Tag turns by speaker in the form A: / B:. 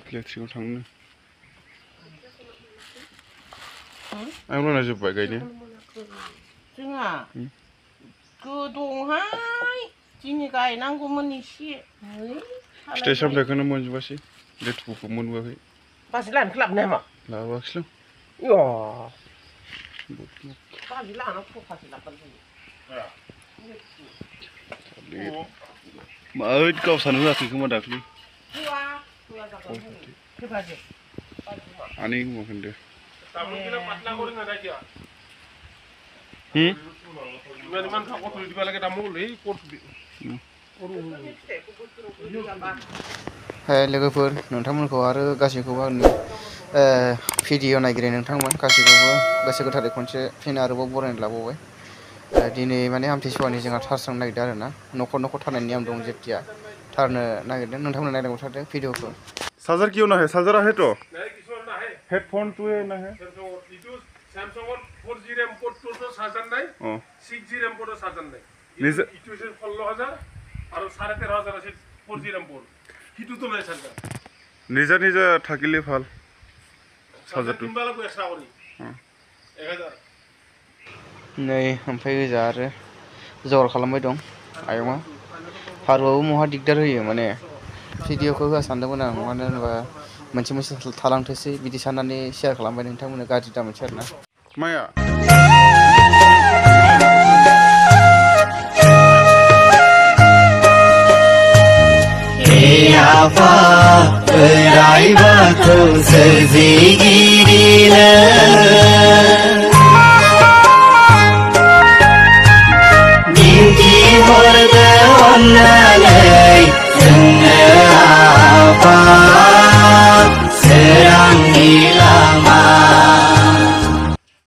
A: इलेक्ट्रिकआव थांनो आं लाना जोब्बाय गायनो
B: जोंहा दंहाय दिनै गायनांगौमोन एसे
A: फिथाइ सामथाइखौनो मोनजोबासै लेथुखौ मोनबोआखै
B: बाजि लानो लाबोनाय मा
A: लाबोआखैसै
B: बाजि लाना फखासो लाबोनो
A: ओइ गावसानो होआखै खोमा दाख्लै आनै खोमा खोन्दो लोगोफोर नोंथांमोनखौ आरो गासैखौबो भिडिअ नायगिरि नोंथांमोन गासैखौबो गोसो गोथारै खनसे फिन आरोबाव बरायना लाबावबाय दिनै माने आमथिसुवानि जोंहा थारस्रांनो नागिरदों आरो ना न'खर न'खर थारनाय नियम दं जेथिया थारनो नागिरदों नोंथांमोना नायनांगौ थारदों भिडिअखौ चार्जार क्यों ना है चार्जर है तो हेडफोन तो है ना है
C: सैमसंग 4G रैम कोड तो चार्जर নাই 6G रैम कोड चार्जर নাই
A: निजे
C: इटु 16000 और 13500 আছে 4G रैम कोड किटु तो নাই চার্জার
A: निजा निजा থাকিলে ভাল চার্জার তো
C: কিনবালা কো এক্সট্রা করি 1000
A: नै ओमफ्राय गोजा आरो जगार खालामबाय दं आयंआ फारुआबो महा दिगदार होयो माने भिडिअखौ होआ सानदोंमोन आं मानो होनोबा मोनसे मोनसे थालांथोंसै बिदि साननानै शेयार खालामबाय नोंथांमोननो गाज्रि दामोनसै आरोना माया
D: Apa beraibaku sezigirilah Mimpi horda onnalai Jengah apa serang hilang